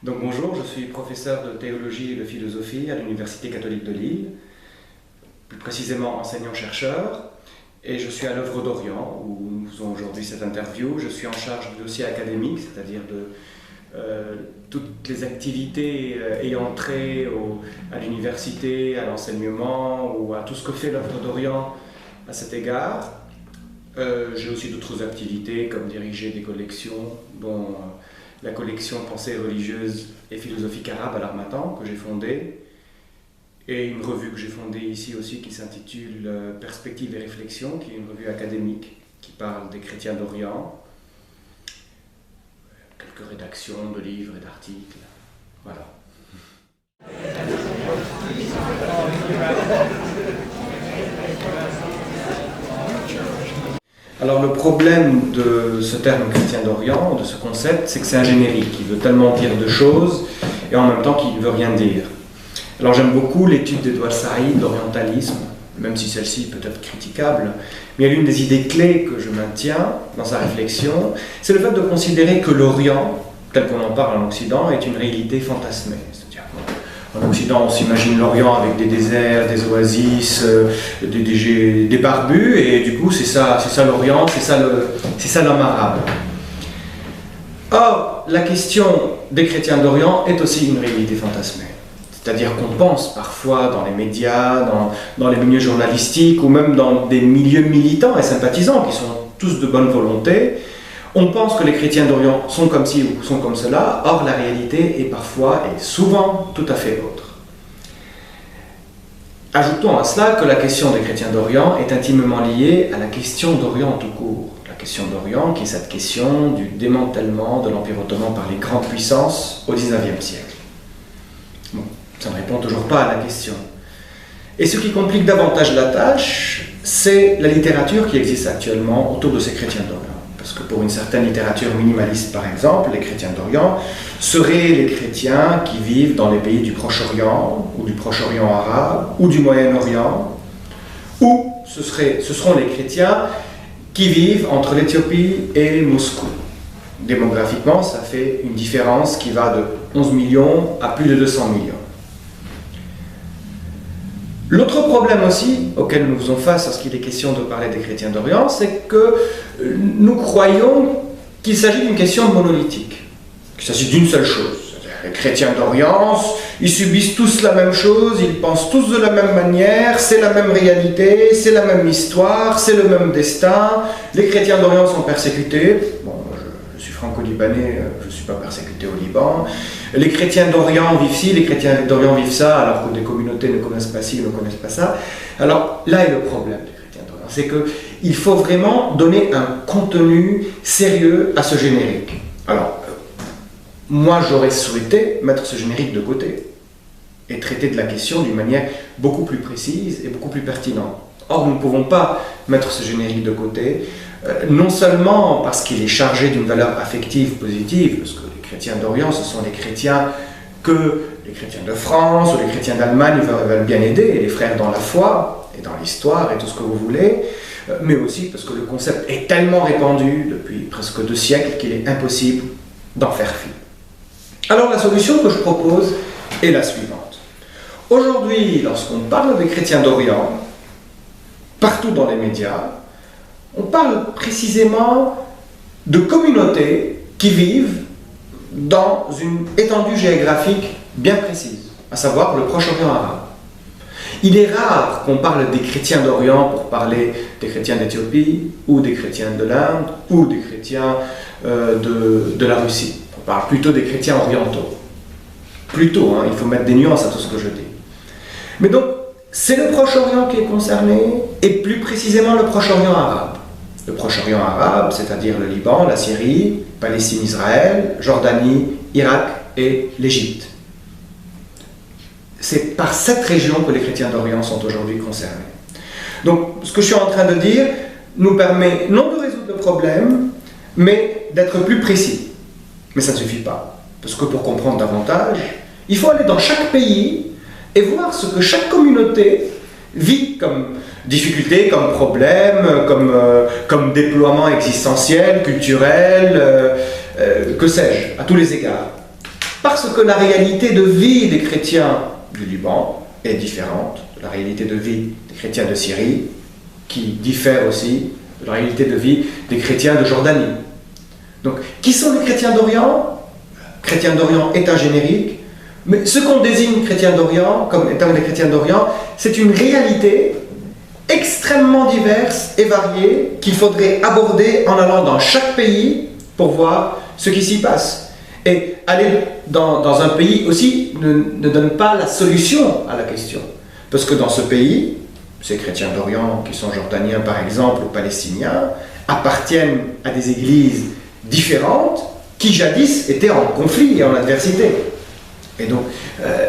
Donc bonjour, je suis professeur de théologie et de philosophie à l'Université catholique de Lille, plus précisément enseignant-chercheur, et je suis à l'œuvre d'Orient, où nous faisons aujourd'hui cette interview. Je suis en charge du dossier académique, c'est-à-dire de toutes les activités ayant trait à l'université, à l'enseignement ou à tout ce que fait l'œuvre d'Orient à cet égard. J'ai aussi d'autres activités comme diriger des collections, dont la collection Pensée religieuse et philosophique arabe à l'Harmattan que j'ai fondée, et une revue que j'ai fondée ici aussi qui s'intitule Perspectives et réflexions, qui est une revue académique qui parle des chrétiens d'Orient. Quelques rédactions de livres et d'articles. Voilà. Alors le problème de ce terme chrétien d'Orient, de ce concept, c'est que c'est un générique. Il veut tellement dire de choses et en même temps qu'il ne veut rien dire. Alors j'aime beaucoup l'étude d'Edouard Saïd, l'orientalisme, même si celle-ci peut être critiquable, mais l'une des idées clés que je maintiens dans sa réflexion, c'est le fait de considérer que l'Orient, tel qu'on en parle en Occident, est une réalité fantasmée. C'est-à-dire qu'en Occident, on s'imagine l'Orient avec des déserts, des oasis, des barbus, et du coup, c'est ça l'Orient, c'est ça l'homme arabe. Or, la question des chrétiens d'Orient est aussi une réalité fantasmée. C'est-à-dire qu'on pense parfois dans les médias, dans les milieux journalistiques ou même dans des milieux militants et sympathisants qui sont tous de bonne volonté, on pense que les chrétiens d'Orient sont comme ci ou sont comme cela, or la réalité est parfois et souvent tout à fait autre. Ajoutons à cela que la question des chrétiens d'Orient est intimement liée à la question d'Orient tout court. La question d'Orient qui est cette question du démantèlement de l'Empire ottoman par les grandes puissances au XIXe siècle. Bon, ça ne répond toujours pas à la question. Et ce qui complique davantage la tâche, c'est la littérature qui existe actuellement autour de ces chrétiens d'Orient. Parce que pour une certaine littérature minimaliste, par exemple, les chrétiens d'Orient seraient les chrétiens qui vivent dans les pays du Proche-Orient, ou du Proche-Orient arabe, ou du Moyen-Orient, ou ce seront les chrétiens qui vivent entre l'Éthiopie et Moscou. Démographiquement, ça fait une différence qui va de 11 millions à plus de 200 millions. L'autre problème aussi auquel nous faisons face lorsqu'il est question de parler des chrétiens d'Orient, c'est que nous croyons qu'il s'agit d'une question monolithique, qu'il s'agit d'une seule chose. Les chrétiens d'Orient, ils subissent tous la même chose, ils pensent tous de la même manière, c'est la même réalité, c'est la même histoire, c'est le même destin. Les chrétiens d'Orient sont persécutés. Bon, je suis franco-libanais, je ne suis pas persécuté au Liban. Les chrétiens d'Orient vivent ci, les chrétiens d'Orient vivent ça, alors que des communautés ne connaissent pas ci, ne connaissent pas ça. Alors là est le problème des chrétiens d'Orient, c'est qu'il faut vraiment donner un contenu sérieux à ce générique. Alors, moi j'aurais souhaité mettre ce générique de côté et traiter de la question d'une manière beaucoup plus précise et beaucoup plus pertinente. Or, nous ne pouvons pas mettre ce générique de côté, non seulement parce qu'il est chargé d'une valeur affective positive, parce que les chrétiens d'Orient, ce sont les chrétiens que les chrétiens de France ou les chrétiens d'Allemagne veulent bien aider, et les frères dans la foi et dans l'histoire et tout ce que vous voulez, mais aussi parce que le concept est tellement répandu depuis presque 2 siècles qu'il est impossible d'en faire fi. Alors la solution que je propose est la suivante. Aujourd'hui, lorsqu'on parle des chrétiens d'Orient, partout dans les médias, on parle précisément de communautés qui vivent dans une étendue géographique bien précise, à savoir le Proche-Orient arabe. Il est rare qu'on parle des chrétiens d'Orient pour parler des chrétiens d'Éthiopie, ou des chrétiens de l'Inde, ou des chrétiens de la Russie. On parle plutôt des chrétiens orientaux. Plutôt, il faut mettre des nuances à tout ce que je dis. Mais donc, c'est le Proche-Orient qui est concerné, et plus précisément le Proche-Orient arabe. Le Proche-Orient arabe, c'est-à-dire le Liban, la Syrie, Palestine, Israël, Jordanie, Irak et l'Égypte. C'est par cette région que les chrétiens d'Orient sont aujourd'hui concernés. Donc, ce que je suis en train de dire nous permet non de résoudre le problème, mais d'être plus précis. Mais ça ne suffit pas, parce que pour comprendre davantage, il faut aller dans chaque pays et voir ce que chaque communauté vit comme difficultés, comme problèmes, comme déploiement existentiel, culturel, que sais-je, à tous les égards. parce que la réalité de vie des chrétiens du Liban est différente de la réalité de vie des chrétiens de Syrie, qui diffère aussi de la réalité de vie des chrétiens de Jordanie. Donc, qui sont les chrétiens d'Orient? Chrétiens d'Orient est un générique, mais ce qu'on désigne chrétiens d'Orient comme étant des chrétiens d'Orient, c'est une réalité extrêmement diverse et variée qu'il faudrait aborder en allant dans chaque pays pour voir ce qui s'y passe. Et aller dans un pays aussi ne donne pas la solution à la question. Parce que dans ce pays, ces chrétiens d'Orient qui sont jordaniens par exemple ou palestiniens appartiennent à des églises différentes qui jadis étaient en conflit et en adversité. Et donc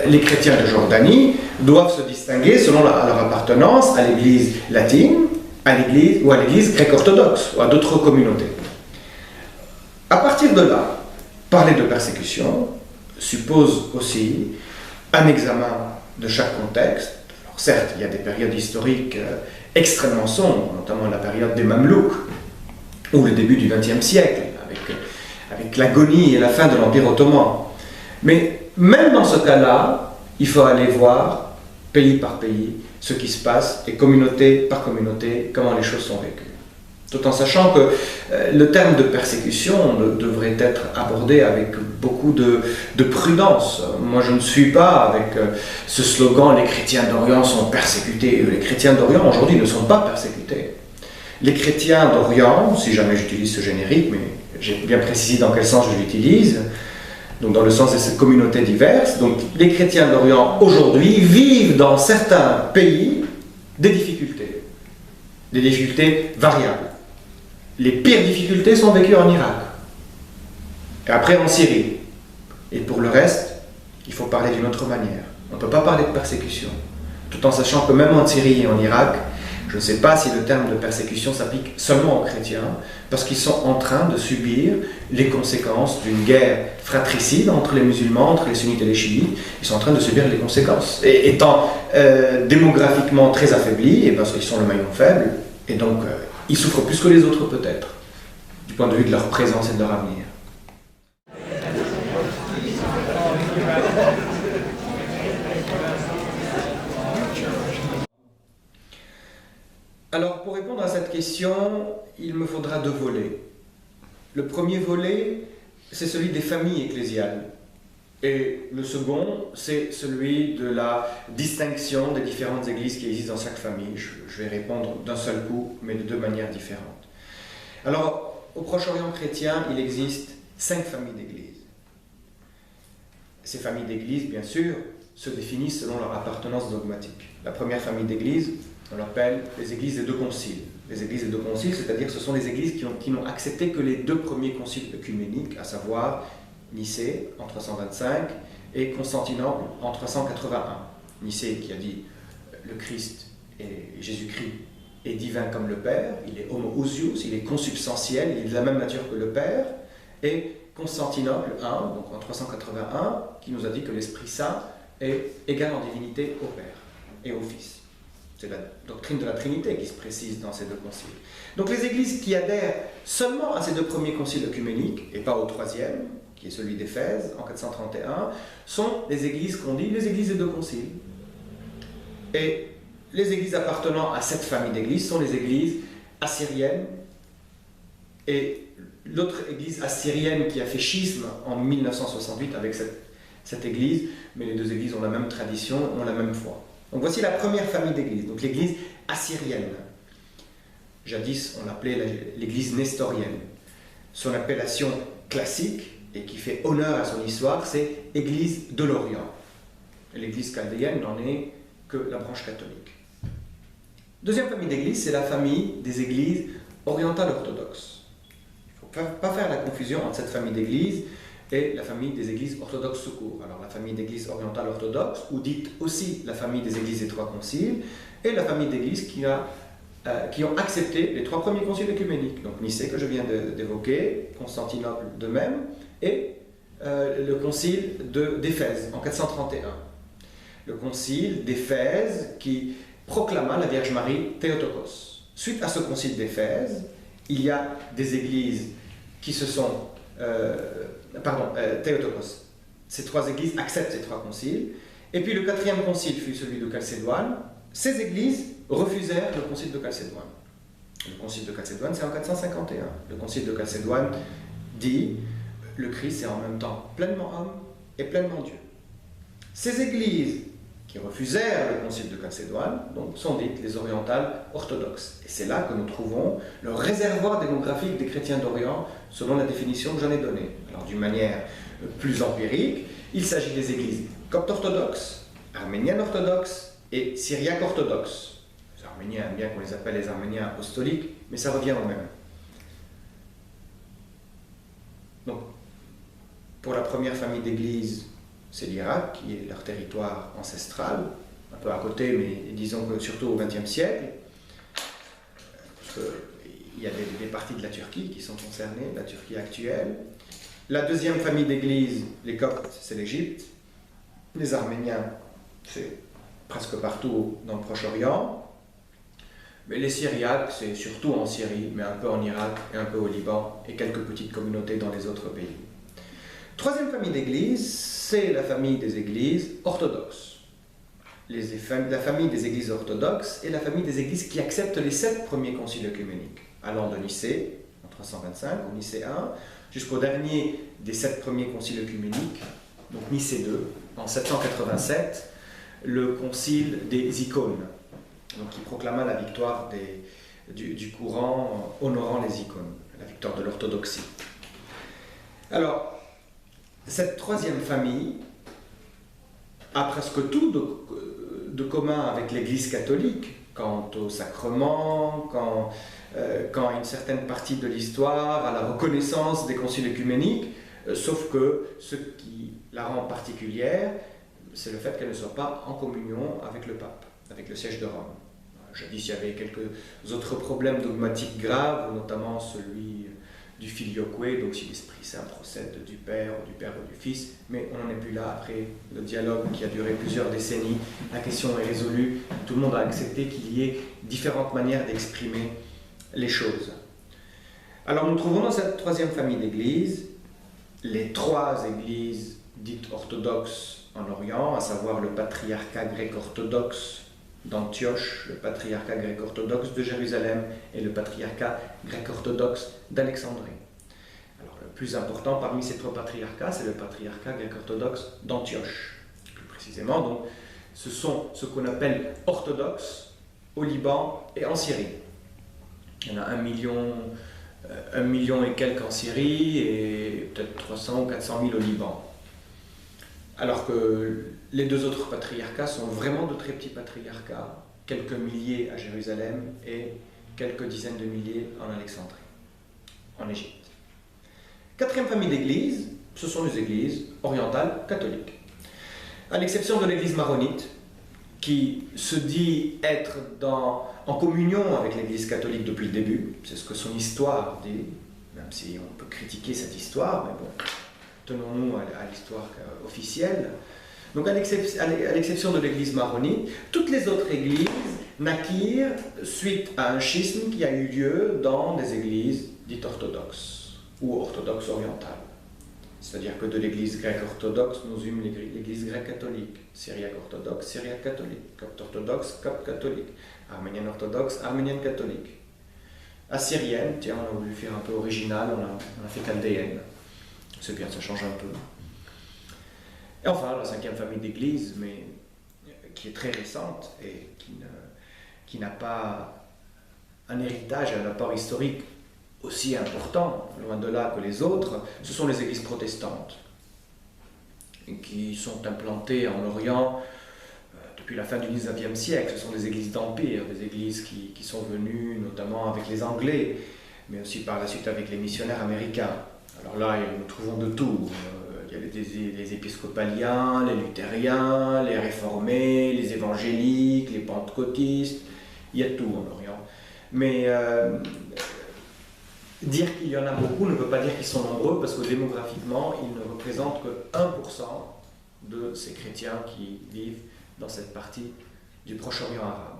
les chrétiens de Jordanie doivent se distinguer selon leur appartenance à l'église latine, à l'église grecque-orthodoxe ou à d'autres communautés. À partir de là, parler de persécution suppose aussi un examen de chaque contexte. Alors certes, il y a des périodes historiques extrêmement sombres, notamment la période des Mamelouks, ou le début du XXe siècle, avec l'agonie et la fin de l'Empire ottoman. Mais même dans ce cas-là, il faut aller voir, pays par pays, ce qui se passe, et communauté par communauté, comment les choses sont vécues. Tout en sachant que le terme de persécution devrait être abordé avec beaucoup de prudence. Moi, je ne suis pas avec ce slogan « les chrétiens d'Orient sont persécutés ». Les chrétiens d'Orient, aujourd'hui, ne sont pas persécutés. Les chrétiens d'Orient, si jamais j'utilise ce générique, mais j'ai bien précisé dans quel sens je l'utilise, donc dans le sens de ces communautés diverses, donc les chrétiens d'Orient, aujourd'hui, vivent dans certains pays des difficultés variables. Les pires difficultés sont vécues en Irak, et après en Syrie. Et pour le reste, il faut parler d'une autre manière. On ne peut pas parler de persécution, tout en sachant que même en Syrie et en Irak, je ne sais pas si le terme de persécution s'applique seulement aux chrétiens, parce qu'ils sont en train de subir les conséquences d'une guerre fratricide entre les musulmans, entre les sunnites et les chiites. Ils sont en train de subir les conséquences. Et étant démographiquement très affaiblis, et parce qu'ils sont le maillon faible, et donc ils souffrent plus que les autres peut-être, du point de vue de leur présence et de leur avenir. Alors, pour répondre à cette question, il me faudra deux volets. Le premier volet, c'est celui des familles ecclésiales. Et le second, c'est celui de la distinction des différentes églises qui existent dans chaque famille. Je vais répondre d'un seul coup, mais de deux manières différentes. Alors, au Proche-Orient chrétien, il existe 5 familles d'églises. Ces familles d'églises, bien sûr, se définissent selon leur appartenance dogmatique. La première famille d'églises, on l'appelle les églises des deux conciles. Les églises des deux conciles, c'est-à-dire que ce sont les églises qui n'ont accepté que les 2 premiers conciles œcuméniques, à savoir Nicée en 325 et Constantinople en 381. Nicée qui a dit le Christ et Jésus-Christ est divin comme le Père, il est homoousios, il est consubstantiel, il est de la même nature que le Père, et Constantinople 1, donc en 381, qui nous a dit que l'Esprit Saint est égal en divinité au Père et au Fils. C'est la doctrine de la Trinité qui se précise dans ces 2 conciles. Donc les églises qui adhèrent seulement à ces 2 premiers conciles œcuméniques, et pas au 3e, qui est celui d'Éphèse, en 431, sont les églises qu'on dit les églises des 2 conciles. Et les églises appartenant à cette famille d'églises sont les églises assyriennes, et l'autre église assyrienne qui a fait schisme en 1968 avec cette église, mais les 2 églises ont la même tradition, ont la même foi. Donc voici la première famille d'églises, donc l'église assyrienne. Jadis, on l'appelait l'église nestorienne. Son appellation classique, et qui fait honneur à son histoire, c'est église de l'Orient. L'église chaldéenne n'en est que la branche catholique. Deuxième famille d'églises, c'est la famille des églises orientales orthodoxes. Il ne faut pas faire la confusion entre cette famille d'églises et la famille des églises orthodoxes tout court. Alors la famille d'églises orientales orthodoxes, ou dite aussi la famille des églises des 3 conciles, et la famille d'églises qui ont accepté les 3 premiers conciles œcuméniques. Donc Nicée que je viens d'évoquer, Constantinople de même, et le concile d'Éphèse en 431. Le concile d'Éphèse qui proclama la Vierge Marie Théotokos. Suite à ce concile d'Éphèse, il y a des églises qui se sont... Théotokos. ces trois églises acceptent ces trois conciles. Et puis le quatrième concile fut celui de Chalcédoine. Ces églises refusèrent le concile de Chalcédoine. Le concile de Chalcédoine, c'est en 451. Le concile de Chalcédoine dit le Christ est en même temps pleinement homme et pleinement Dieu. Ces églises qui refusèrent le concile de Chalcédoine donc, sont dites les orientales orthodoxes. Et c'est là que nous trouvons le réservoir démographique des chrétiens d'Orient selon la définition que j'en ai donnée. Alors d'une manière plus empirique, il s'agit des églises coptes orthodoxes, arméniennes orthodoxes et syriaques orthodoxes. Les Arméniens aiment bien qu'on les appelle les Arméniens apostoliques, mais ça revient au même. Donc, pour la première famille d'églises, c'est l'Irak, qui est leur territoire ancestral, un peu à côté, mais disons que surtout au XXe siècle, parce qu'il y a des parties de la Turquie qui sont concernées, la Turquie actuelle. La deuxième famille d'églises, les Coptes, c'est l'Égypte. Les Arméniens, c'est presque partout dans le Proche-Orient. Mais les Syriaques, c'est surtout en Syrie, mais un peu en Irak et un peu au Liban, et quelques petites communautés dans les autres pays. Troisième famille d'églises, c'est la famille des églises orthodoxes. La famille des églises orthodoxes est la famille des églises qui acceptent les 7 premiers conciles œcuméniques, allant de Nicée, en 325, au Nicée I, jusqu'au dernier des 7 premiers conciles œcuméniques, donc Nicée II, en 787, le concile des icônes, donc qui proclama la victoire du courant honorant les icônes, la victoire de l'orthodoxie. Alors, cette troisième famille a presque tout de commun avec l'Église catholique, quant au sacrement, quant à une certaine partie de l'histoire, à la reconnaissance des conciles œcuméniques, sauf que ce qui la rend particulière, c'est le fait qu'elle ne soit pas en communion avec le pape, avec le siège de Rome. Jadis, il y avait quelques autres problèmes dogmatiques graves, notamment celui du filioque, donc si l'Esprit Saint procède du Père ou du Fils, mais on n'en est plus là après le dialogue qui a duré plusieurs décennies. La question est résolue, tout le monde a accepté qu'il y ait différentes manières d'exprimer les choses. Alors nous trouvons dans cette troisième famille d'églises les 3 églises dites orthodoxes en Orient, à savoir le patriarcat grec-orthodoxe d'Antioche, le patriarcat grec-orthodoxe de Jérusalem et le patriarcat grec-orthodoxe d'Alexandrie. Alors le plus important parmi ces 3 patriarcats, c'est le patriarcat grec-orthodoxe d'Antioche. Plus précisément, donc, ce sont ce qu'on appelle orthodoxes au Liban et en Syrie. Il y en a 1 million et quelques en Syrie et peut-être 300 ou 400 000 au Liban. Alors que les 2 autres patriarcats sont vraiment de très petits patriarcats, quelques milliers à Jérusalem et quelques dizaines de milliers en Alexandrie, en Égypte. 4e famille d'églises, ce sont les églises orientales catholiques. À l'exception de l'église maronite, qui se dit être en communion avec l'église catholique depuis le début, c'est ce que son histoire dit, même si on peut critiquer cette histoire, mais bon, tenons-nous à l'histoire officielle. Donc à l'exception de l'église maronite, toutes les autres églises naquirent suite à un schisme qui a eu lieu dans des églises dites orthodoxes ou orthodoxes orientales. C'est-à-dire que de l'église grecque orthodoxe, nous eûmes l'église grecque catholique, syriaque orthodoxe, syriaque catholique, copte orthodoxe, copte catholique, arménienne orthodoxe, arménienne catholique. Assyrienne, tiens, on a voulu faire un peu original, on a fait chaldéenne. C'est bien, ça change un peu. Et enfin, la 5e famille d'églises, mais qui est très récente et qui n'a pas un héritage et un apport historique aussi important, loin de là, que les autres, ce sont les églises protestantes, qui sont implantées en Orient depuis la fin du XIXe siècle. Ce sont des églises d'empire, des églises qui sont venues notamment avec les Anglais, mais aussi par la suite avec les missionnaires américains. Alors là, nous trouvons de tout. Il y a les épiscopaliens, les luthériens, les réformés, les évangéliques, les pentecôtistes, il y a tout en Orient. Mais dire qu'il y en a beaucoup ne veut pas dire qu'ils sont nombreux, parce que démographiquement, ils ne représentent que 1% de ces chrétiens qui vivent dans cette partie du Proche-Orient arabe,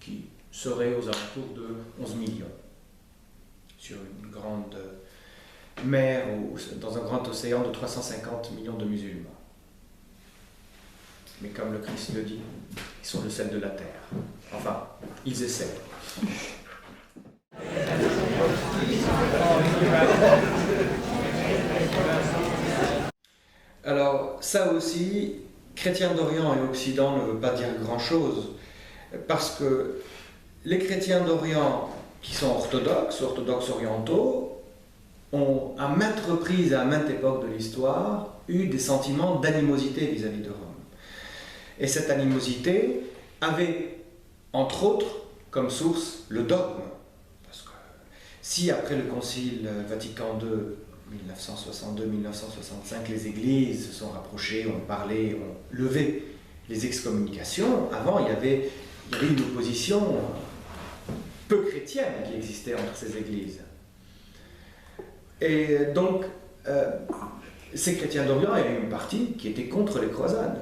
qui serait aux alentours de 11 millions, sur une grande mer ou dans un grand océan de 350 millions de musulmans. mais comme le Christ le dit, ils sont le sel de la terre. Enfin, ils essaient. Alors, ça aussi, chrétiens d'Orient et Occident ne veut pas dire grand-chose, parce que les chrétiens d'Orient qui sont orthodoxes orientaux, ont à maintes reprises et à maintes époques de l'histoire eu des sentiments d'animosité vis-à-vis de Rome. Et cette animosité avait, entre autres, comme source le dogme. Parce que si après le Concile Vatican II, 1962-1965, les églises se sont rapprochées, ont parlé, ont levé les excommunications, avant il y avait une opposition peu chrétienne qui existait entre ces églises. Et donc, ces chrétiens d'Orient, il y avait une partie qui était contre les croisades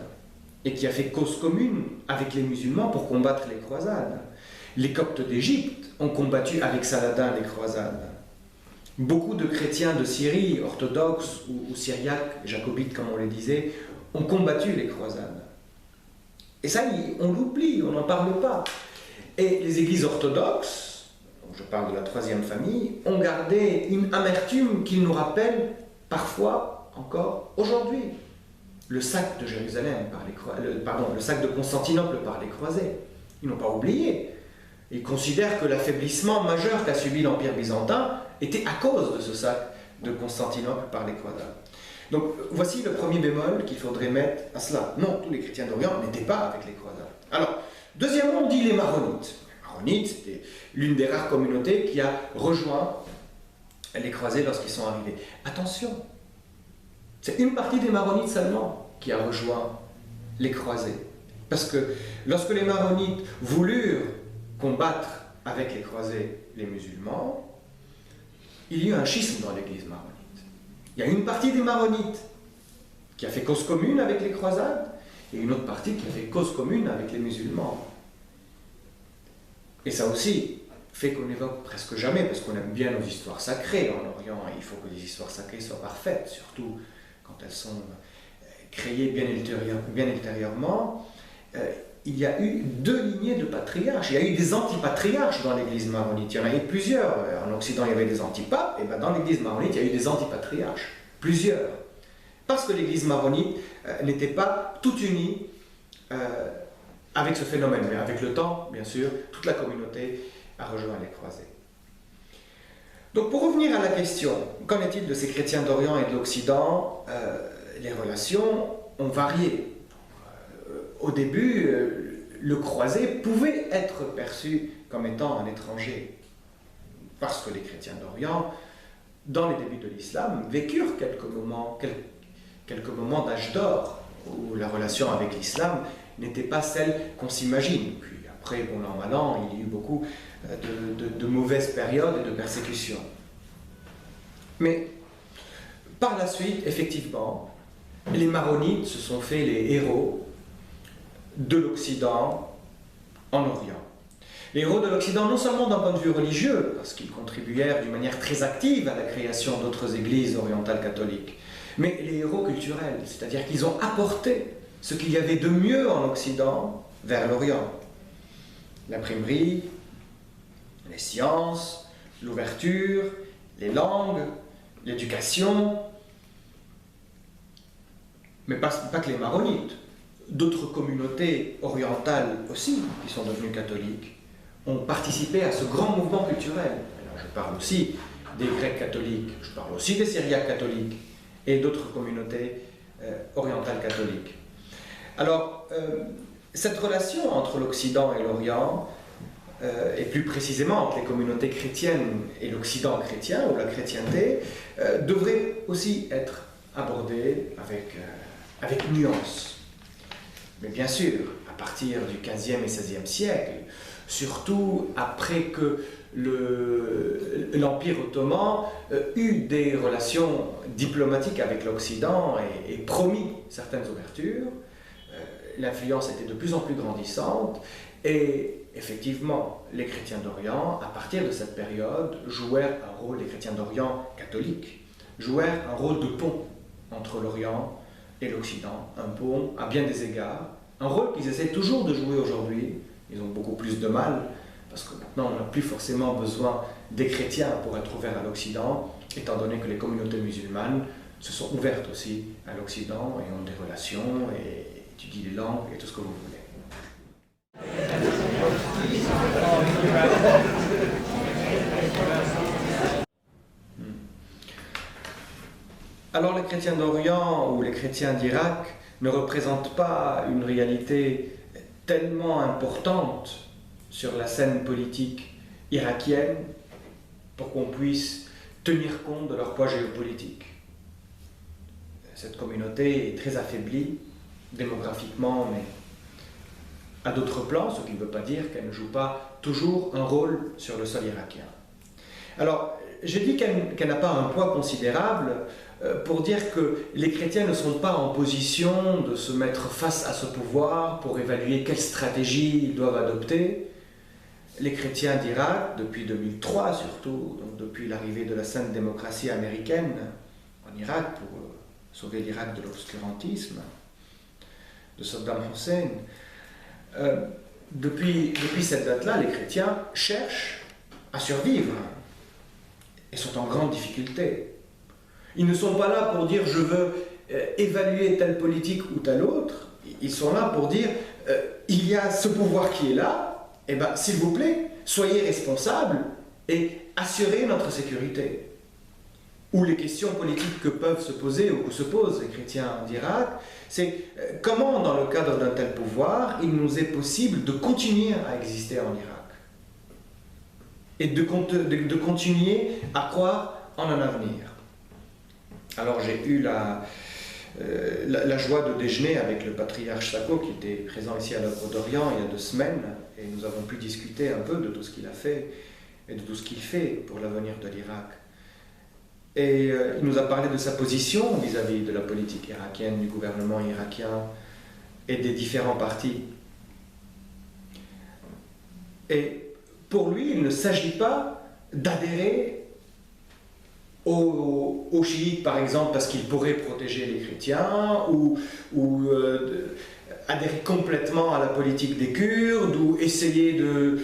et qui a fait cause commune avec les musulmans pour combattre les croisades. Les Coptes d'Égypte ont combattu avec Saladin les croisades. Beaucoup de chrétiens de Syrie, orthodoxes ou syriaques, jacobites comme on les disait, ont combattu les croisades. Et ça, on l'oublie, on n'en parle pas. Et les églises orthodoxes, je parle de la troisième famille, ont gardé une amertume qu'ils nous rappellent parfois encore aujourd'hui. Le sac de Jérusalem le sac de Constantinople par les croisés. Ils n'ont pas oublié. Ils considèrent que l'affaiblissement majeur qu'a subi l'Empire byzantin était à cause de ce sac de Constantinople par les croisades. Donc voici le premier bémol qu'il faudrait mettre à cela. Non, tous les chrétiens d'Orient n'étaient pas avec les croisades. Alors, deuxièmement, on dit les Maronites. Les Maronites, c'était l'une des rares communautés qui a rejoint les croisés lorsqu'ils sont arrivés. Attention, c'est une partie des Maronites seulement qui a rejoint les croisés. Parce que lorsque les Maronites voulurent combattre avec les croisés les musulmans, il y a eu un schisme dans l'église maronite. Il y a une partie des Maronites qui a fait cause commune avec les croisades et une autre partie qui a fait cause commune avec les musulmans. Et ça aussi fait qu'on n'évoque presque jamais, parce qu'on aime bien nos histoires sacrées en Orient, et il faut que les histoires sacrées soient parfaites, surtout quand elles sont créées bien ultérieurement. Il y a eu deux lignées de patriarches. Il y a eu des antipatriarches dans l'église maronite. Il y en a eu plusieurs. En Occident, il y avait des antipapes. Et bien dans l'église maronite, il y a eu des antipatriarches. Plusieurs. Parce que l'église maronite n'était pas toute unie avec ce phénomène. Mais avec le temps, bien sûr, toute la communauté a rejoint les croisés. Donc pour revenir à la question, qu'en est-il de ces chrétiens d'Orient et de l'Occident? Les relations ont varié. Au début, le croisé pouvait être perçu comme étant un étranger, parce que les chrétiens d'Orient, dans les débuts de l'islam, vécurent quelques moments d'âge d'or, où la relation avec l'islam n'était pas celle qu'on s'imagine. Puis après, bon an, mal an, il y a eu beaucoup de mauvaises périodes et de persécutions. Mais par la suite, effectivement, les Maronites se sont fait les héros de l'Occident en Orient. Les héros de l'Occident, non seulement d'un point de vue religieux, parce qu'ils contribuèrent d'une manière très active à la création d'autres églises orientales catholiques, mais les héros culturels, c'est-à-dire qu'ils ont apporté ce qu'il y avait de mieux en Occident vers l'Orient. L'imprimerie, les sciences, l'ouverture, les langues, l'éducation, mais pas que les Maronites. D'autres communautés orientales aussi, qui sont devenues catholiques, ont participé à ce grand mouvement culturel. Alors, je parle aussi des Grecs catholiques, je parle aussi des Syriaques catholiques et d'autres communautés orientales catholiques. Alors, cette relation entre l'Occident et l'Orient, et plus précisément entre les communautés chrétiennes et l'Occident chrétien, ou la chrétienté, devrait aussi être abordée avec nuance. Mais bien sûr, à partir du XVe et XVIe siècle, surtout après que l'Empire ottoman eut des relations diplomatiques avec l'Occident et promis certaines ouvertures, l'influence était de plus en plus grandissante et effectivement, les chrétiens d'Orient, à partir de cette période, jouèrent un rôle, les chrétiens d'Orient catholiques, jouèrent un rôle de pont entre l'Orient et l'Occident, un pont à bien des égards, un rôle qu'ils essaient toujours de jouer aujourd'hui. Ils ont beaucoup plus de mal, parce que maintenant on n'a plus forcément besoin des chrétiens pour être ouverts à l'Occident, étant donné que les communautés musulmanes se sont ouvertes aussi à l'Occident et ont des relations et étudient les langues et tout ce que vous voulez. Alors les chrétiens d'Orient ou les chrétiens d'Irak ne représentent pas une réalité tellement importante sur la scène politique irakienne pour qu'on puisse tenir compte de leur poids géopolitique. Cette communauté est très affaiblie démographiquement, mais à d'autres plans, ce qui ne veut pas dire qu'elle ne joue pas toujours un rôle sur le sol irakien. Alors, j'ai dit qu'elle n'a pas un poids considérable pour dire que les chrétiens ne sont pas en position de se mettre face à ce pouvoir pour évaluer quelle stratégie ils doivent adopter. Les chrétiens d'Irak, depuis 2003 surtout, donc depuis l'arrivée de la sainte démocratie américaine en Irak pour sauver l'Irak de l'obscurantisme de Saddam Hussein, depuis cette date-là, les chrétiens cherchent à survivre et sont en grande difficulté. Ils ne sont pas là pour dire « je veux évaluer telle politique ou telle autre ». Ils sont là pour dire « il y a ce pouvoir qui est là, et bien s'il vous plaît, soyez responsables et assurez notre sécurité ». Ou les questions politiques que peuvent se poser ou que se posent les chrétiens d'Irak, c'est comment dans le cadre d'un tel pouvoir il nous est possible de continuer à exister en Irak et de continuer à croire en un avenir. Alors j'ai eu la joie de déjeuner avec le patriarche Sako qui était présent ici à l'œuvre d'Orient il y a 2 semaines et nous avons pu discuter un peu de tout ce qu'il a fait et de tout ce qu'il fait pour l'avenir de l'Irak. Et il nous a parlé de sa position vis-à-vis de la politique irakienne, du gouvernement irakien et des différents partis. Et pour lui, il ne s'agit pas d'adhérer aux chiites, par exemple, parce qu'ils pourraient protéger les chrétiens, ou adhérer complètement à la politique des Kurdes, ou essayer de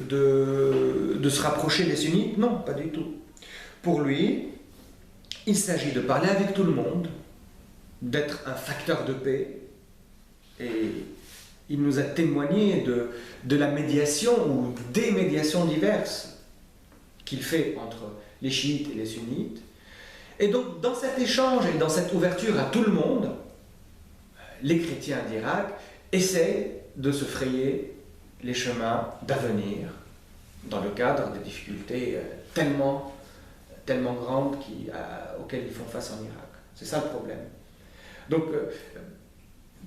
se rapprocher des sunnites. Non, pas du tout. Pour lui, il s'agit de parler avec tout le monde, d'être un facteur de paix, et il nous a témoigné de la médiation ou des médiations diverses qu'il fait entre les chiites et les sunnites. Et donc, dans cet échange et dans cette ouverture à tout le monde, les chrétiens d'Irak essaient de se frayer les chemins d'avenir dans le cadre des difficultés tellement grandes auxquelles ils font face en Irak. C'est ça le problème. Donc,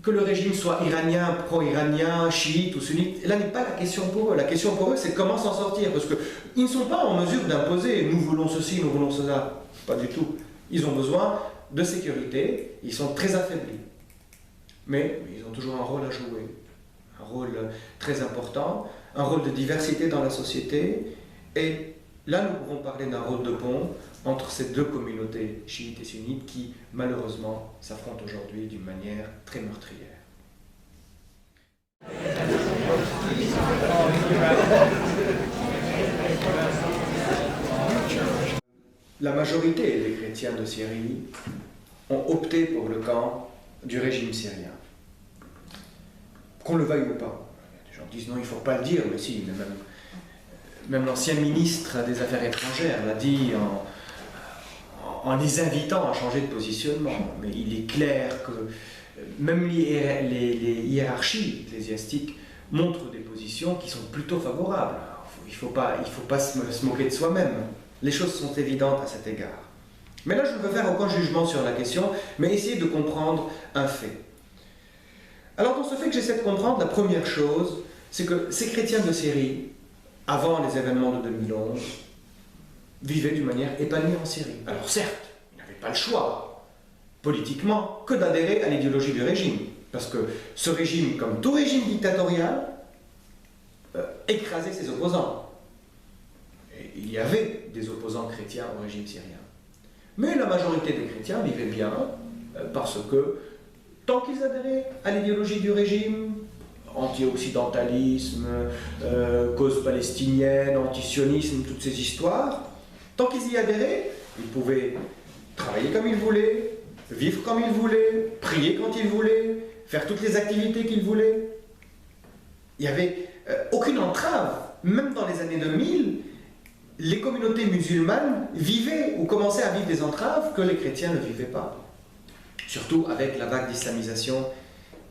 que le régime soit iranien, pro-iranien, chiite ou sunnite, là n'est pas la question pour eux. La question pour eux, c'est comment s'en sortir. Parce qu'ils ne sont pas en mesure d'imposer « nous voulons ceci, nous voulons cela ». Pas du tout. Ils ont besoin de sécurité, ils sont très affaiblis. Mais ils ont toujours un rôle à jouer. Un rôle très important, un rôle de diversité dans la société. Et là, nous pouvons parler d'un rôle de pont entre ces 2 communautés chiites et sunnites qui, malheureusement, s'affrontent aujourd'hui d'une manière très meurtrière. La majorité des chrétiens de Syrie ont opté pour le camp du régime syrien. Qu'on le veuille ou pas. Les gens disent non, il ne faut pas le dire, mais si, même l'ancien ministre des Affaires étrangères l'a dit en les invitant à changer de positionnement. Mais il est clair que même les hiérarchies ecclésiastiques montrent des positions qui sont plutôt favorables. Il ne faut pas se moquer de soi-même. Les choses sont évidentes à cet égard. Mais là, je ne veux faire aucun jugement sur la question, mais essayer de comprendre un fait. Alors, dans ce fait que j'essaie de comprendre, la première chose, c'est que ces chrétiens de Syrie, avant les événements de 2011, vivaient d'une manière épanouie en Syrie. Alors certes, ils n'avaient pas le choix, politiquement, que d'adhérer à l'idéologie du régime. Parce que ce régime, comme tout régime dictatorial, écrasait ses opposants. Et il y avait des opposants chrétiens au régime syrien. Mais la majorité des chrétiens vivaient bien parce que tant qu'ils adhéraient à l'idéologie du régime, anti-occidentalisme, cause palestinienne, anti-sionisme, toutes ces histoires, tant qu'ils y adhéraient, ils pouvaient travailler comme ils voulaient, vivre comme ils voulaient, prier quand ils voulaient, faire toutes les activités qu'ils voulaient. Il n'y avait aucune entrave. Même dans les années 2000, les communautés musulmanes vivaient ou commençaient à vivre des entraves que les chrétiens ne vivaient pas. Surtout avec la vague d'islamisation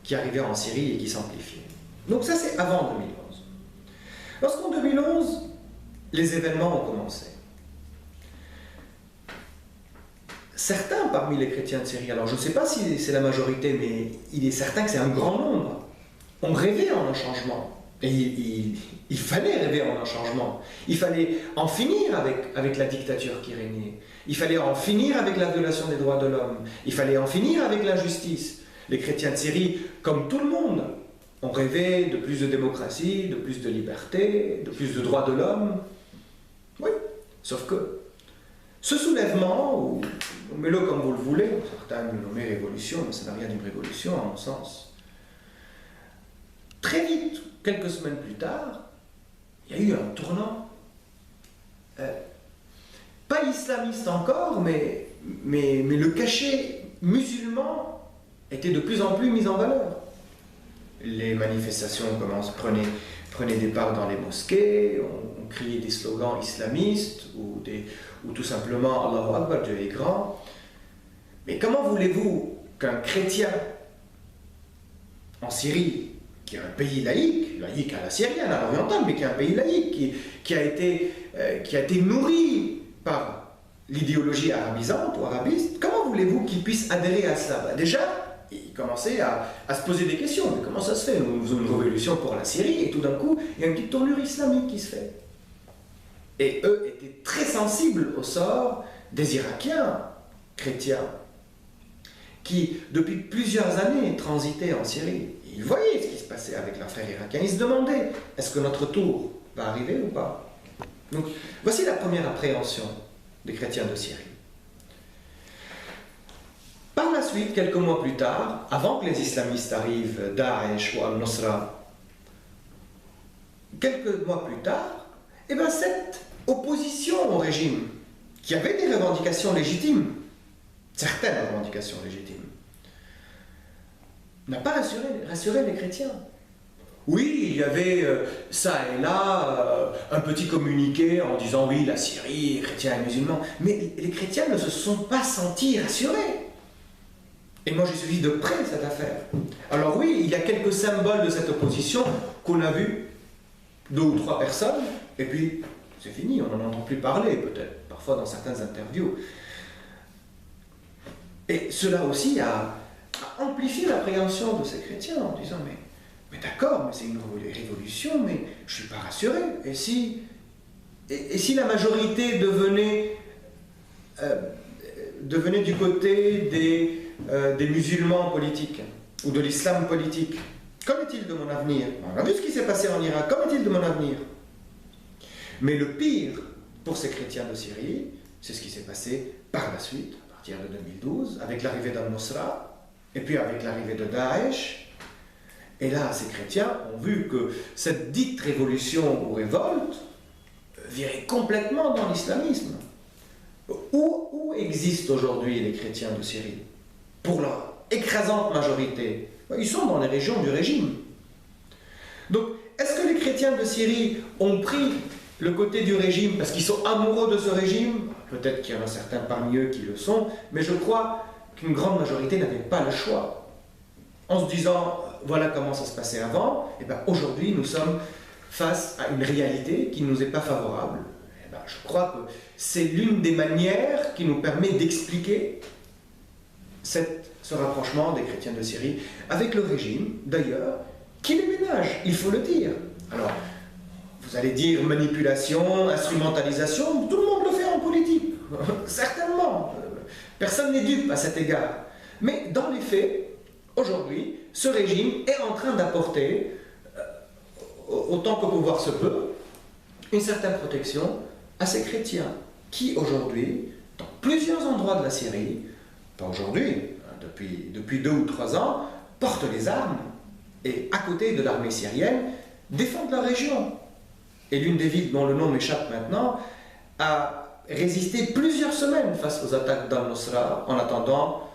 qui arrivait en Syrie et qui s'amplifiait. Donc ça, c'est avant 2011. Lorsqu'en 2011, les événements ont commencé, certains parmi les chrétiens de Syrie, alors je ne sais pas si c'est la majorité, mais il est certain que c'est un grand nombre, ont rêvé en un changement. Et il fallait rêver en un changement. Il fallait en finir avec la dictature qui régnait. Il fallait en finir avec la violation des droits de l'homme. Il fallait en finir avec l'injustice. Les chrétiens de Syrie, comme tout le monde, ont rêvé de plus de démocratie, de plus de liberté, de plus de droits de l'homme. Oui, sauf que ce soulèvement, ou nommez-le comme vous le voulez, certains le nomment révolution, mais ça n'a rien d'une révolution à mon sens. Très vite, quelques semaines plus tard, il y a eu un tournant. Pas islamiste encore, mais le cachet musulman était de plus en plus mis en valeur. Les manifestations prenaient départ dans les mosquées, on criait des slogans islamistes ou tout simplement Allahu Akbar, Dieu est grand. Mais comment voulez-vous qu'un chrétien en Syrie, qui est un pays laïque à la syrienne, à l'orientale, mais qui est un pays laïque, qui a été nourri par l'idéologie arabisante ou arabiste, comment voulez-vous qu'il puisse adhérer à cela? Déjà, il commençait à se poser des questions. Mais comment ça se fait? Nous faisons une révolution pour la Syrie et tout d'un coup, il y a une petite tournure islamique qui se fait. Et eux étaient très sensibles au sort des Irakiens chrétiens qui, depuis plusieurs années, transitaient en Syrie. Ils voyaient ce qui se passait avec leurs frères irakiens. Ils se demandaient, est-ce que notre tour va arriver ou pas? Donc, voici la première appréhension des chrétiens de Syrie. Par la suite, quelques mois plus tard, avant que les islamistes arrivent, Daesh ou Al-Nusra, quelques mois plus tard, cette opposition au régime, qui avait des revendications légitimes, certaines revendications légitimes, n'a pas rassuré les chrétiens. Oui, il y avait ça et là un petit communiqué en disant oui, la Syrie, chrétiens et musulmans, mais les chrétiens ne se sont pas sentis rassurés. Et moi j'ai suivi de près cette affaire. Alors oui, il y a quelques symboles de cette opposition qu'on a vu, 2 ou 3 personnes, et puis c'est fini, on n'en entend plus parler peut-être, parfois dans certaines interviews. Et cela aussi a amplifié l'appréhension de ces chrétiens en disant mais d'accord, mais c'est une révolution, mais je ne suis pas rassuré. Et si la majorité devenait du côté des musulmans politiques ou de l'islam politique, qu'en est-il de mon avenir? On a vu ce qui s'est passé en Irak, qu'en est-il de mon avenir? Mais le pire pour ces chrétiens de Syrie, c'est ce qui s'est passé par la suite, à partir de 2012, avec l'arrivée d'Al-Nusra, et puis avec l'arrivée de Daesh. Et là, ces chrétiens ont vu que cette dite révolution ou révolte virait complètement dans l'islamisme. Où existent aujourd'hui les chrétiens de Syrie? Pour leur écrasante majorité, ils sont dans les régions du régime. Donc, est-ce que les chrétiens de Syrie ont pris le côté du régime parce qu'ils sont amoureux de ce régime? Peut-être qu'il y en a certains parmi eux qui le sont, mais je crois qu'une grande majorité n'avait pas le choix. En se disant, voilà comment ça se passait avant, et aujourd'hui nous sommes face à une réalité qui ne nous est pas favorable. Je crois que c'est l'une des manières qui nous permet d'expliquer ce rapprochement des chrétiens de Syrie avec le régime, d'ailleurs, qui les ménage, il faut le dire. Alors, vous allez dire manipulation, instrumentalisation, tout le monde le fait en politique, certainement. Personne n'est dupe à cet égard. Mais dans les faits, aujourd'hui, ce régime est en train d'apporter, autant que pouvoir se peut, une certaine protection à ces chrétiens qui, aujourd'hui, dans plusieurs endroits de la Syrie, pas aujourd'hui, depuis 2 ou 3 ans, portent les armes et, à côté de l'armée syrienne, défendent la région. Et l'une des villes dont le nom m'échappe maintenant a résisté plusieurs semaines face aux attaques d'Al-Nusra en attendant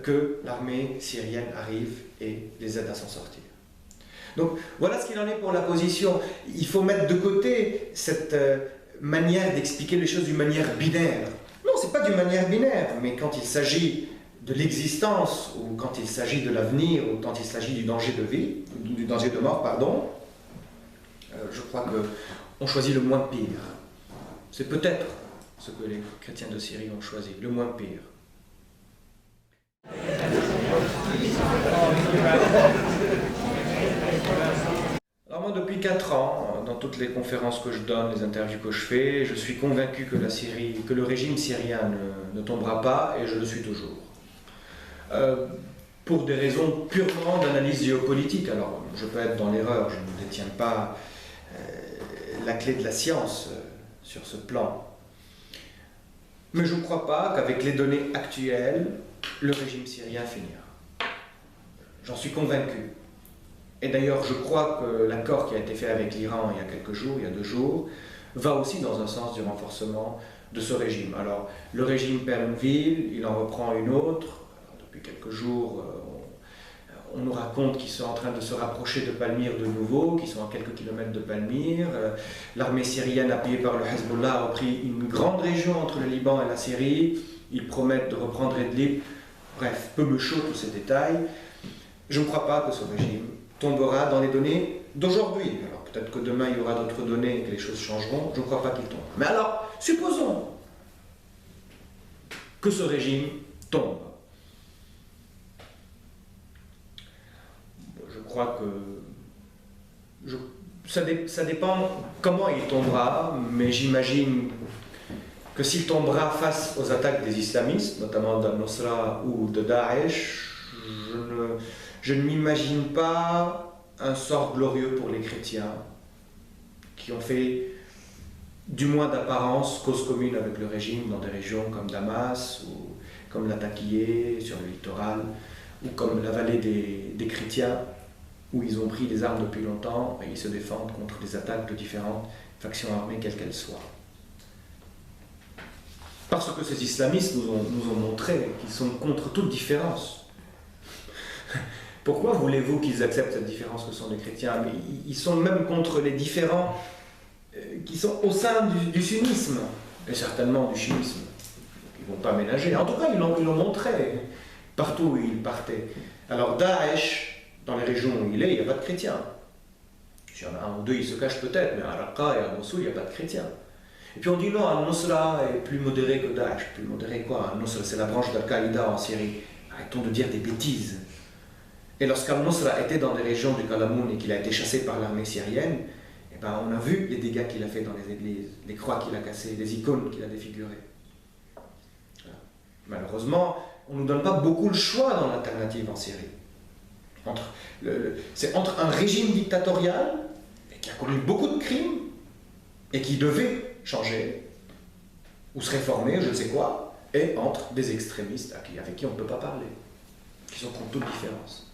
que l'armée syrienne arrive et les aide à s'en sortir. Donc voilà ce qu'il en est pour la position. Il faut mettre de côté cette manière d'expliquer les choses d'une manière binaire. Non, c'est pas d'une manière binaire, mais quand il s'agit de l'existence, ou quand il s'agit de l'avenir, ou quand il s'agit du danger de vie, du danger de mort, pardon, je crois qu'on choisit le moins pire. C'est peut-être ce que les chrétiens de Syrie ont choisi, le moins pire. Alors moi, depuis 4 ans, dans toutes les conférences que je donne, les interviews que je fais, je suis convaincu que le régime syrien ne tombera pas, et je le suis toujours. Pour des raisons purement d'analyse géopolitique. Alors, je peux être dans l'erreur, je ne détiens pas la clé de la science sur ce plan. Mais je ne crois pas qu'avec les données actuelles, le régime syrien finira. J'en suis convaincu. Et d'ailleurs, je crois que l'accord qui a été fait avec l'Iran il y a 2 jours, va aussi dans un sens du renforcement de ce régime. Alors, le régime perd une ville, il en reprend une autre. Alors, depuis quelques jours, on nous raconte qu'ils sont en train de se rapprocher de Palmyre de nouveau, qu'ils sont à quelques kilomètres de Palmyre. L'armée syrienne, appuyée par le Hezbollah, a pris une grande région entre le Liban et la Syrie. Ils promettent de reprendre Idlib. Bref, peu me chaud tous ces détails. Je ne crois pas que ce régime tombera dans les données d'aujourd'hui. Alors peut-être que demain il y aura d'autres données et que les choses changeront. Je ne crois pas qu'il tombe. Mais alors, supposons que ce régime tombe. Je crois que ça dépend comment il tombera, mais j'imagine que s'il tombera face aux attaques des islamistes, notamment d'Al-Nusra ou de Daesh, je ne m'imagine pas un sort glorieux pour les chrétiens qui ont fait, du moins d'apparence, cause commune avec le régime dans des régions comme Damas ou comme la Taquillée sur le littoral ou comme la vallée des chrétiens où ils ont pris des armes depuis longtemps et ils se défendent contre les attaques de différentes factions armées, quelles qu'elles soient. Parce que ces islamistes nous ont montré qu'ils sont contre toute différence. Pourquoi voulez-vous qu'ils acceptent cette différence que sont les chrétiens? Mais ils sont même contre les différents qui sont au sein du sunnisme, et certainement du chiisme. Ils ne vont pas ménager. En tout cas, ils l'ont montré partout où ils partaient. Alors Daesh, dans les régions où il est, il n'y a pas de chrétiens. S'il y en a un ou deux, ils se cachent peut-être, mais à Raqqa et à Mossoul, il n'y a pas de chrétiens. Et puis on dit non, Al-Nusra est plus modéré que Daesh. Plus modéré quoi? Al-Nusra, c'est la branche d'Al-Qaïda en Syrie. Arrêtons de dire des bêtises. Et lorsqu'Al-Nusra était dans des régions du Kalamoun et qu'il a été chassé par l'armée syrienne, eh ben, on a vu les dégâts qu'il a fait dans les églises, les croix qu'il a cassées, les icônes qu'il a défigurées. Voilà. Malheureusement, on ne nous donne pas beaucoup le choix dans l'alternative en Syrie. C'est entre un régime dictatorial qui a commis beaucoup de crimes et qui devait changer ou se réformer, je ne sais quoi, et entre des extrémistes avec qui on ne peut pas parler, qui sont contre toute différence.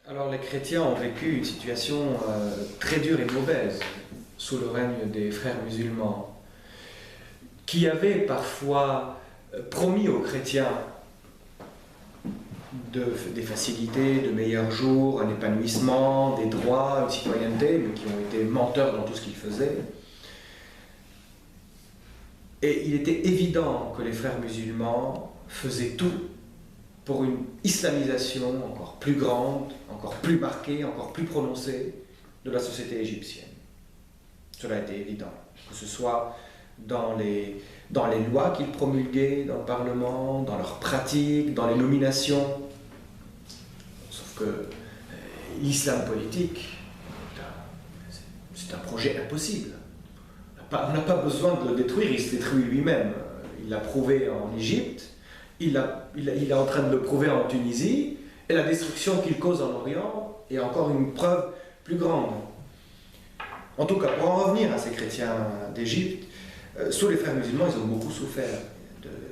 Alors les chrétiens ont vécu une situation très dure et mauvaise sous le règne des frères musulmans, qui avaient parfois promis aux chrétiens des facilités, de meilleurs jours, un épanouissement, des droits, une citoyenneté, mais qui ont été menteurs dans tout ce qu'ils faisaient. Et il était évident que les frères musulmans faisaient tout pour une islamisation encore plus grande, encore plus marquée, encore plus prononcée de la société égyptienne. Cela était évident, que ce soit dans les lois qu'ils promulguaient dans le Parlement, dans leurs pratiques, dans les nominations. Sauf que l'islam politique, c'est un projet impossible. On n'a pas besoin de le détruire, il se détruit lui-même. Il l'a prouvé en Égypte, il est en train de le prouver en Tunisie, et la destruction qu'il cause en Orient est encore une preuve plus grande. En tout cas, pour en revenir à ces chrétiens d'Égypte, Sous les frères musulmans, ils ont beaucoup souffert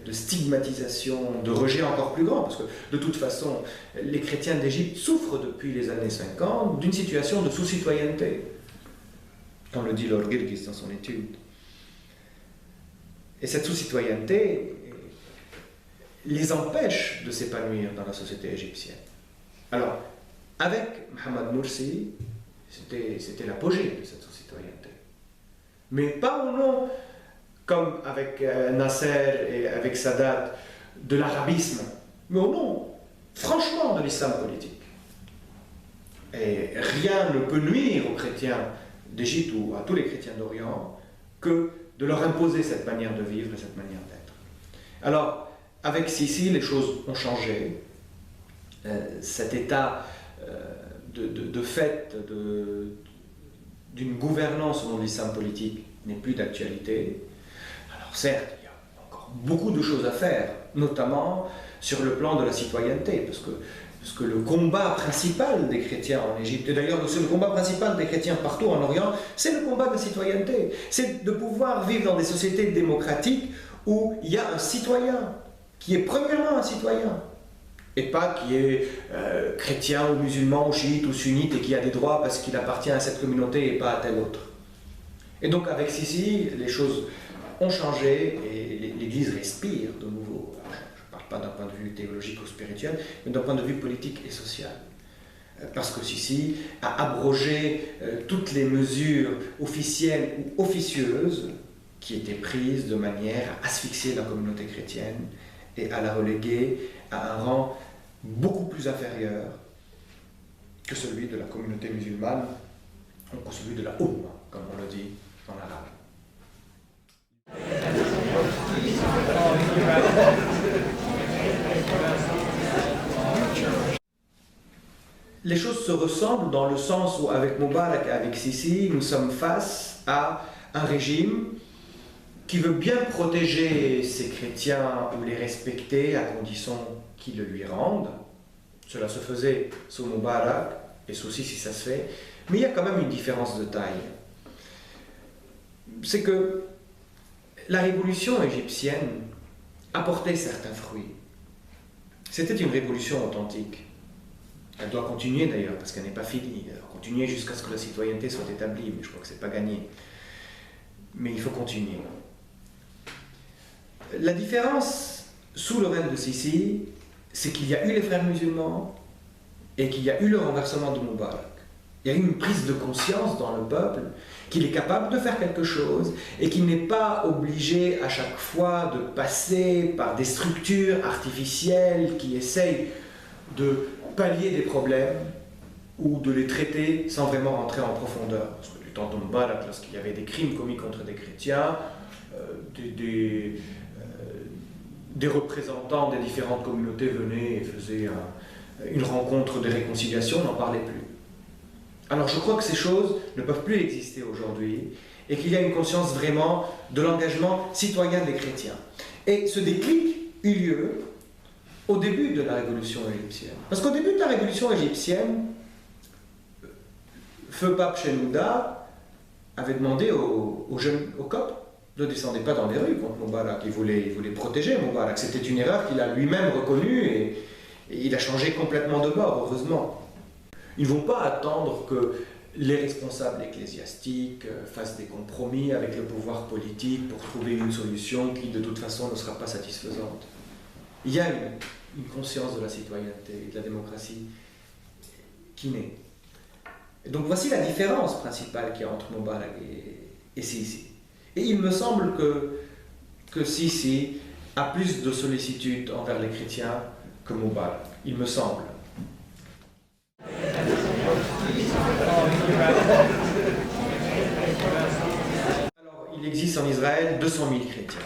de stigmatisation, de rejet encore plus grand, parce que de toute façon, les chrétiens d'Égypte souffrent depuis les années 50 d'une situation de sous-citoyenneté, comme le dit Lord Girgis dans son étude. Et cette sous-citoyenneté les empêche de s'épanouir dans la société égyptienne. Alors, avec Mohamed Morsi, c'était l'apogée de cette sous-citoyenneté. Mais pas au nom, comme avec Nasser et avec Sadat, de l'arabisme, mais au nom, franchement, de l'islam politique. Et rien ne peut nuire aux chrétiens d'Égypte ou à tous les chrétiens d'Orient que de leur imposer cette manière de vivre et cette manière d'être. Alors, avec Sisi, les choses ont changé. Cet état de fait d'une gouvernance au nom de l'islam politique n'est plus d'actualité. Alors certes, il y a encore beaucoup de choses à faire, notamment sur le plan de la citoyenneté, parce que le combat principal des chrétiens en Égypte, et d'ailleurs c'est le combat principal des chrétiens partout en Orient, c'est le combat de la citoyenneté. C'est de pouvoir vivre dans des sociétés démocratiques où il y a un citoyen, qui est premièrement un citoyen, et pas qui est chrétien ou musulman ou chiite ou sunnite et qui a des droits parce qu'il appartient à cette communauté et pas à telle autre. Et donc avec Sisi, les choses ont changé et l'Église respire de nouveau. Alors, je ne parle pas d'un point de vue théologique ou spirituel, mais d'un point de vue politique et social. Parce que Sisi a abrogé toutes les mesures officielles ou officieuses qui étaient prises de manière à asphyxier la communauté chrétienne et à la reléguer à un rang beaucoup plus inférieur que celui de la communauté musulmane, ou que celui de la Ummah, comme on le dit en arabe. Les choses se ressemblent dans le sens où avec Moubarak et avec Sisi, nous sommes face à un régime qui veut bien protéger ses chrétiens ou les respecter à condition qu'ils le lui rendent. Cela se faisait sous Moubarak, et sous Sisi ça se fait, mais il y a quand même une différence de taille. C'est que la révolution égyptienne apportait certains fruits. C'était une révolution authentique. Elle doit continuer d'ailleurs, parce qu'elle n'est pas finie. Elle doit continuer jusqu'à ce que la citoyenneté soit établie, mais je crois que ce n'est pas gagné. Mais il faut continuer. La différence sous le règne de Sisi, c'est qu'il y a eu les frères musulmans et qu'il y a eu le renversement de Moubarak. Il y a eu une prise de conscience dans le peuple qu'il est capable de faire quelque chose et qu'il n'est pas obligé à chaque fois de passer par des structures artificielles qui essayent de pallier des problèmes ou de les traiter sans vraiment rentrer en profondeur. Parce que du temps de Moubarak, lorsqu'il y avait des crimes commis contre des chrétiens, des représentants des différentes communautés venaient et faisaient une rencontre de réconciliation, on n'en parlait plus. Alors je crois que ces choses ne peuvent plus exister aujourd'hui et qu'il y a une conscience vraiment de l'engagement citoyen des chrétiens. Et ce déclic eut lieu au début de la révolution égyptienne. Parce qu'au début de la révolution égyptienne, Feu Pape Shenouda avait demandé aux Coptes ne descendez pas dans les rues contre Moubarak. Il voulait protéger Moubarak. C'était une erreur qu'il a lui-même reconnue et il a changé complètement de bord, heureusement. Ils ne vont pas attendre que les responsables ecclésiastiques fassent des compromis avec le pouvoir politique pour trouver une solution qui de toute façon ne sera pas satisfaisante. Il y a une conscience de la citoyenneté et de la démocratie qui naît. Et donc voici la différence principale qu'il y a entre Moubarak et Sisi. Et il me semble que Sisi a plus de sollicitude envers les chrétiens que Moubarak. Il me semble. Alors, il existe en Israël 200 000 chrétiens.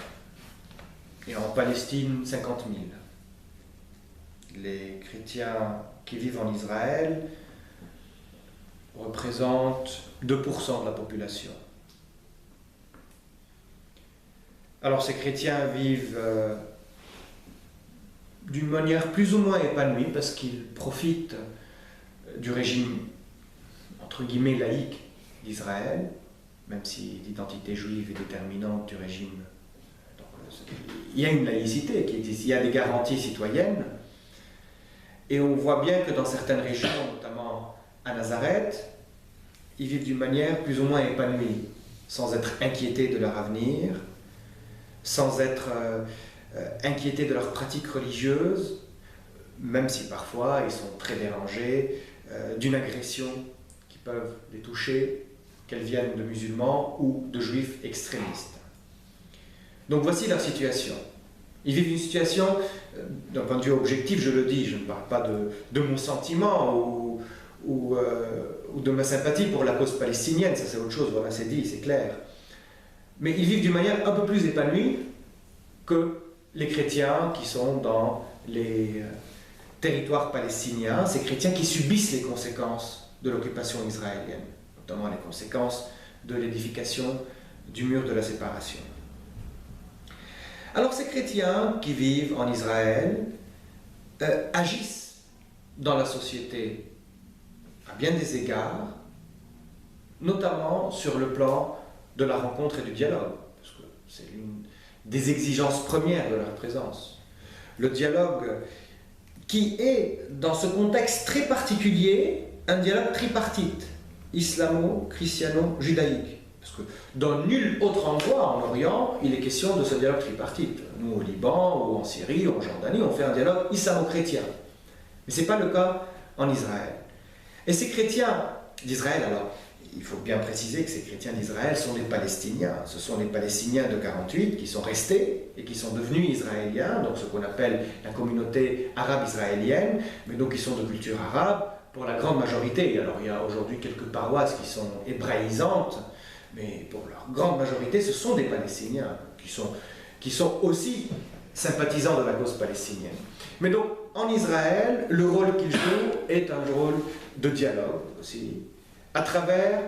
Et en Palestine, 50 000. Les chrétiens qui vivent en Israël représentent 2% de la population. Alors ces chrétiens vivent d'une manière plus ou moins épanouie parce qu'ils profitent du régime entre guillemets laïque d'Israël. même si l'identité juive est déterminante du régime. Donc, il y a une laïcité qui existe, il y a des garanties citoyennes, et on voit bien que dans certaines régions, notamment à Nazareth, ils vivent d'une manière plus ou moins épanouie, sans être inquiétés de leur avenir, sans être inquiétés de leurs pratiques religieuses, même si parfois ils sont très dérangés d'une agression qui peuvent les toucher, qu'elles viennent de musulmans ou de juifs extrémistes. Donc voici leur situation. Ils vivent une situation, d'un point de vue objectif, je le dis, je ne parle pas de mon sentiment ou de ma sympathie pour la cause palestinienne, ça c'est autre chose, voilà, c'est dit, c'est clair. Mais ils vivent d'une manière un peu plus épanouie que les chrétiens qui sont dans les territoires palestiniens, ces chrétiens qui subissent les conséquences de l'occupation israélienne, notamment les conséquences de l'édification du mur de la séparation. Alors ces chrétiens qui vivent en Israël agissent dans la société à bien des égards, notamment sur le plan de la rencontre et du dialogue, parce que c'est l'une des exigences premières de leur présence. Le dialogue qui est, dans ce contexte très particulier, un dialogue tripartite, islamo-christiano-judaïque. Parce que dans nul autre endroit en Orient, il est question de ce dialogue tripartite. Nous, au Liban, ou en Syrie, ou en Jordanie, on fait un dialogue islamo-chrétien. Mais ce n'est pas le cas en Israël. Et ces chrétiens d'Israël, alors, il faut bien préciser que ces chrétiens d'Israël sont les Palestiniens. Ce sont les Palestiniens de 48 qui sont restés et qui sont devenus israéliens, donc ce qu'on appelle la communauté arabe israélienne, mais donc qui sont de culture arabe pour la grande majorité. Alors il y a aujourd'hui quelques paroisses qui sont hébraïsantes, mais pour leur grande majorité, ce sont des Palestiniens qui sont aussi sympathisants de la cause palestinienne. Mais donc, en Israël, le rôle qu'ils jouent est un rôle de dialogue aussi, à travers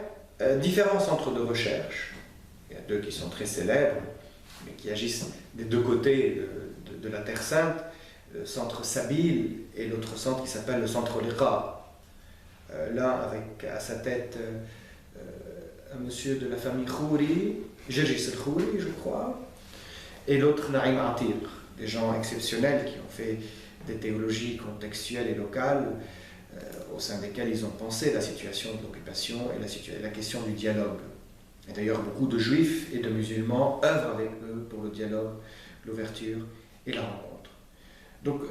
différents centres de recherche. Il y a deux qui sont très célèbres, mais qui agissent des deux côtés de la Terre Sainte, le centre Sabil et l'autre centre qui s'appelle le centre Liqa. L'un avec à sa tête un monsieur de la famille Khouri, Jajis el-Khouri, je crois, et l'autre Naïm Atir, des gens exceptionnels qui ont fait des théologies contextuelles et locales au sein desquelles ils ont pensé la situation de l'occupation et la question du dialogue. Et d'ailleurs, beaucoup de juifs et de musulmans œuvrent avec eux pour le dialogue, l'ouverture et la rencontre. Donc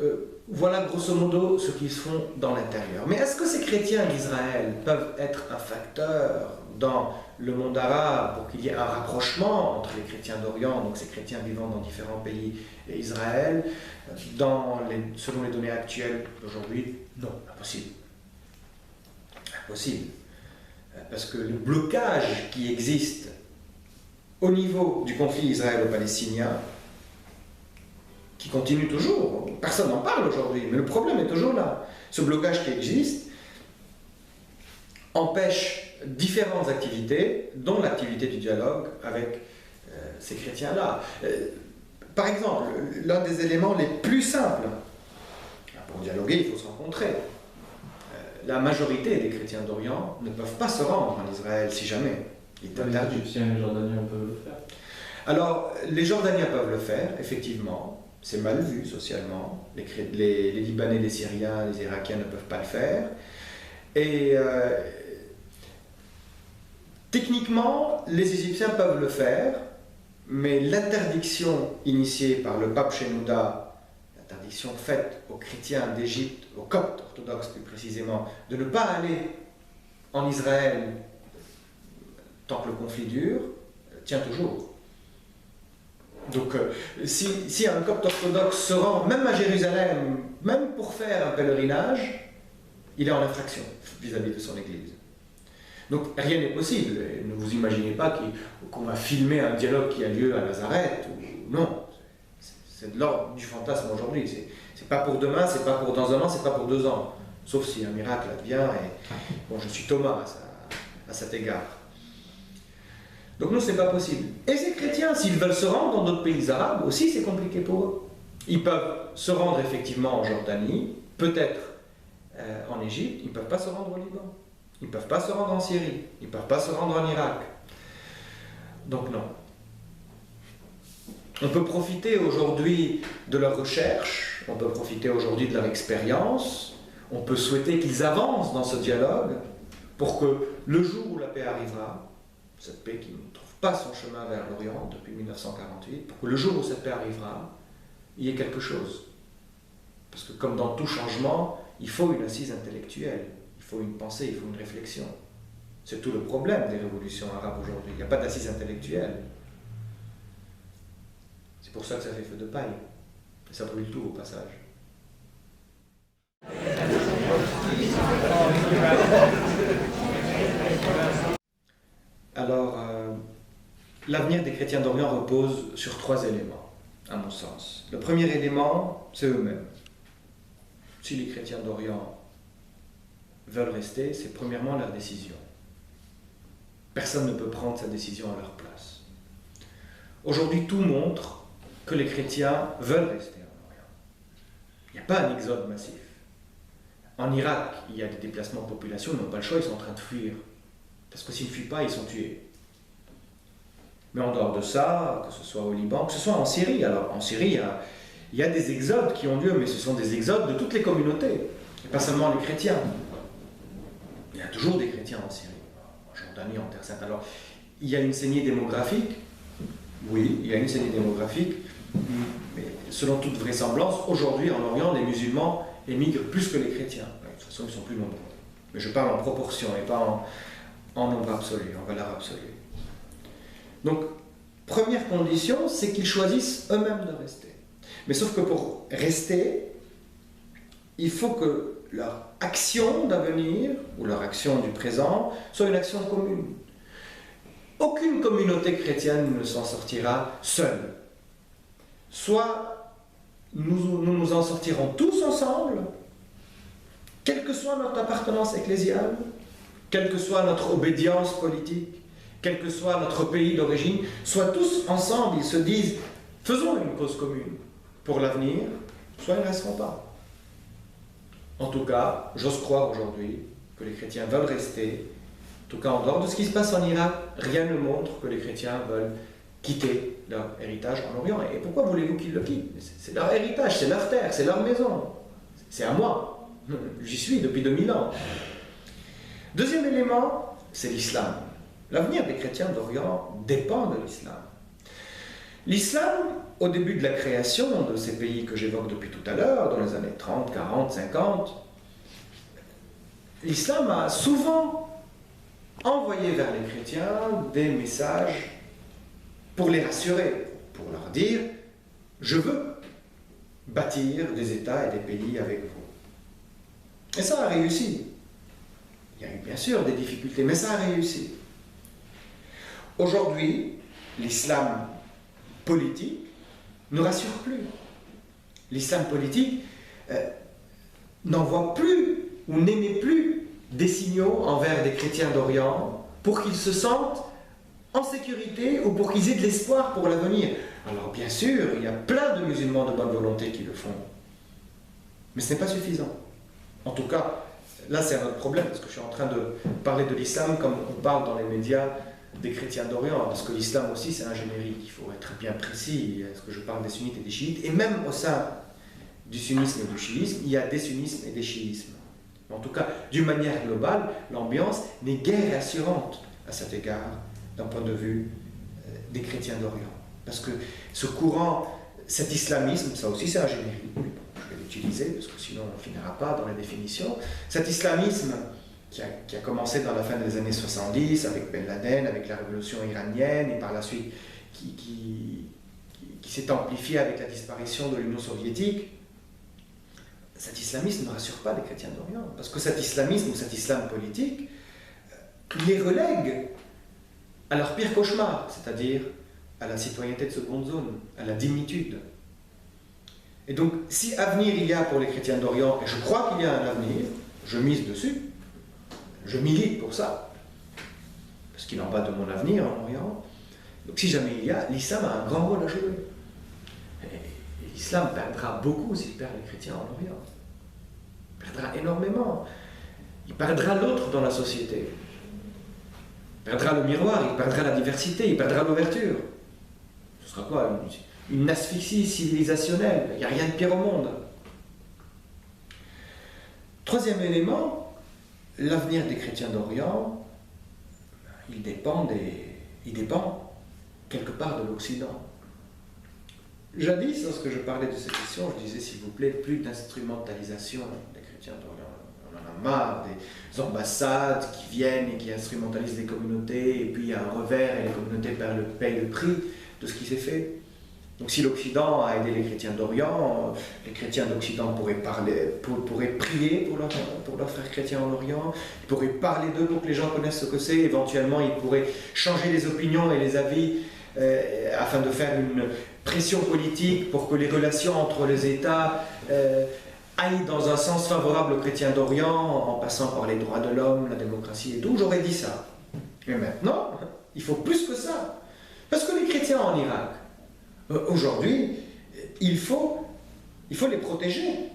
voilà grosso modo ce qu'ils font dans l'intérieur. Mais est-ce que ces chrétiens d'Israël peuvent être un facteur dans le monde arabe pour qu'il y ait un rapprochement entre les chrétiens d'Orient, donc ces chrétiens vivant dans différents pays, et Israël, selon les données actuelles d'aujourd'hui? Non, impossible. Impossible. Parce que le blocage qui existe au niveau du conflit israélo-palestinien, qui continue toujours, personne n'en parle aujourd'hui, mais le problème est toujours là. Ce blocage qui existe empêche différentes activités, dont l'activité du dialogue avec ces chrétiens-là. Par exemple, l'un des éléments les plus simples, pour dialoguer, il faut se rencontrer. La majorité des chrétiens d'Orient ne peuvent pas se rendre en Israël, si jamais. Il est interdit. Les Égyptiens et les Jordaniens peuvent le faire. Alors, les Jordaniens peuvent le faire, effectivement. C'est mal vu socialement. Les Libanais, les Syriens, les Irakiens ne peuvent pas le faire. Et techniquement, les Égyptiens peuvent le faire, mais l'interdiction initiée par le pape Shenouda, l'interdiction faite aux chrétiens d'Égypte, aux Coptes orthodoxes plus précisément, de ne pas aller en Israël tant que le conflit dure, tient toujours. Donc, si un Copte orthodoxe se rend même à Jérusalem, même pour faire un pèlerinage, il est en infraction vis-à-vis de son église. Donc rien n'est possible. Et ne vous imaginez pas qu'on va filmer un dialogue qui a lieu à Nazareth. Non, c'est de l'ordre du fantasme aujourd'hui. C'est pas pour demain, c'est pas pour dans un an, c'est pas pour 2 ans. Sauf si un miracle advient. Et bon, je suis Thomas à cet égard. Donc non, c'est pas possible. Et ces chrétiens, s'ils veulent se rendre dans d'autres pays arabes, aussi c'est compliqué pour eux. Ils peuvent se rendre effectivement en Jordanie, peut-être en Égypte, ils ne peuvent pas se rendre au Liban. Ils ne peuvent pas se rendre en Syrie, ils ne peuvent pas se rendre en Irak. Donc non. On peut profiter aujourd'hui de leur recherche, on peut profiter aujourd'hui de leur expérience, on peut souhaiter qu'ils avancent dans ce dialogue pour que le jour où la paix arrivera, cette paix qui ne trouve pas son chemin vers l'Orient depuis 1948, pour que le jour où cette paix arrivera, il y ait quelque chose. Parce que comme dans tout changement, il faut une assise intellectuelle, il faut une pensée, il faut une réflexion. C'est tout le problème des révolutions arabes aujourd'hui. Il n'y a pas d'assise intellectuelle. C'est pour ça que ça fait feu de paille. Et ça brûle tout au passage. Alors, l'avenir des chrétiens d'Orient repose sur 3 éléments, à mon sens. Le premier élément, c'est eux-mêmes. Si les chrétiens d'Orient veulent rester, c'est premièrement leur décision. Personne ne peut prendre sa décision à leur place. Aujourd'hui, tout montre que les chrétiens veulent rester en Orient. Il n'y a pas un exode massif. En Irak, il y a des déplacements de population, ils n'ont pas le choix, ils sont en train de fuir. Parce que s'ils ne fuient pas, ils sont tués. Mais en dehors de ça, que ce soit au Liban, que ce soit en Syrie, alors en Syrie, il y a des exodes qui ont lieu, mais ce sont des exodes de toutes les communautés, et pas seulement les chrétiens. Il y a toujours des chrétiens en Syrie, en Jordanie, en Terre Sainte. Alors, il y a une saignée démographique, oui, il y a une saignée démographique, mais selon toute vraisemblance, aujourd'hui en Orient, les musulmans émigrent plus que les chrétiens. De toute façon, ils sont plus nombreux. Mais je parle en proportion et pas en nombre absolu, en valeur absolue. Donc, première condition, c'est qu'ils choisissent eux-mêmes de rester. Mais sauf que pour rester, il faut que leur action d'avenir, ou leur action du présent, soit une action commune. Aucune communauté chrétienne ne s'en sortira seule. Soit nous en sortirons tous ensemble, quelle que soit notre appartenance ecclésiale, quelle que soit notre obédience politique, quel que soit notre pays d'origine, soit tous ensemble, ils se disent, faisons une cause commune pour l'avenir, soit ils ne resteront pas. En tout cas, j'ose croire aujourd'hui que les chrétiens veulent rester. En tout cas, en dehors de ce qui se passe en Irak, rien ne montre que les chrétiens veulent quitter leur héritage en Orient. Et pourquoi voulez-vous qu'ils le quittent? C'est leur héritage, c'est leur terre, c'est leur maison. C'est à moi. J'y suis depuis 2000 ans. Deuxième élément, c'est l'islam. L'avenir des chrétiens d'Orient dépend de l'islam. L'islam, au début de la création de ces pays que j'évoque depuis tout à l'heure, dans les années 30, 40, 50, l'islam a souvent envoyé vers les chrétiens des messages pour les rassurer, pour leur dire « Je veux bâtir des États et des pays avec vous. » Et ça a réussi. Il y a eu bien sûr des difficultés, mais ça a réussi. Aujourd'hui, l'islam politique ne rassure plus. L'islam politique n'envoie plus ou n'émet plus des signaux envers des chrétiens d'Orient pour qu'ils se sentent en sécurité ou pour qu'ils aient de l'espoir pour l'avenir. Alors bien sûr, il y a plein de musulmans de bonne volonté qui le font. Mais ce n'est pas suffisant. En tout cas, là c'est un autre problème, parce que je suis en train de parler de l'islam comme on parle dans les médias des chrétiens d'Orient, parce que l'islam aussi c'est un générique, il faut être bien précis, est-ce que je parle des sunnites et des chiites, et même au sein du sunnisme et du chiisme, il y a des sunnismes et des chiismes. En tout cas, d'une manière globale, l'ambiance n'est guère rassurante à cet égard, d'un point de vue des chrétiens d'Orient. Parce que ce courant, cet islamisme, ça aussi c'est un générique, je vais l'utiliser, parce que sinon on ne finira pas dans les définitions, cet islamisme qui a commencé dans la fin des années 70 avec Ben Laden, avec la révolution iranienne, et par la suite qui s'est amplifié avec la disparition de l'Union soviétique, cet islamisme ne rassure pas les chrétiens d'Orient, parce que cet islamisme ou cet islam politique les relègue à leur pire cauchemar, c'est-à-dire à la citoyenneté de seconde zone, à la dignitude. Et donc, si avenir il y a pour les chrétiens d'Orient, et je crois qu'il y a un avenir, je mise dessus, je milite pour ça, parce qu'il en va de mon avenir en Orient. Donc si jamais il y a, l'islam a un grand rôle à jouer. Et l'islam perdra beaucoup s'il perd les chrétiens en Orient. Il perdra énormément. Il perdra l'autre dans la société. Il perdra le miroir, il perdra la diversité, il perdra l'ouverture. Ce sera quoi? Une asphyxie civilisationnelle. Il n'y a rien de pire au monde. Troisième élément, l'avenir des chrétiens d'Orient, il dépend quelque part de l'Occident. Jadis, lorsque je parlais de cette question, je disais, s'il vous plaît, plus d'instrumentalisation des chrétiens d'Orient. On en a marre des ambassades qui viennent et qui instrumentalisent les communautés, et puis il y a un revers et les communautés payent le prix de ce qui s'est fait. Donc si l'Occident a aidé les chrétiens d'Orient, les chrétiens d'Occident pourraient prier pour leurs frères chrétiens en Orient, ils pourraient parler d'eux pour que les gens connaissent ce que c'est, éventuellement ils pourraient changer les opinions et les avis afin de faire une pression politique pour que les relations entre les États aillent dans un sens favorable aux chrétiens d'Orient en passant par les droits de l'homme, la démocratie et tout. J'aurais dit ça. Mais maintenant, il faut plus que ça. Parce que les chrétiens en Irak, aujourd'hui, il faut les protéger.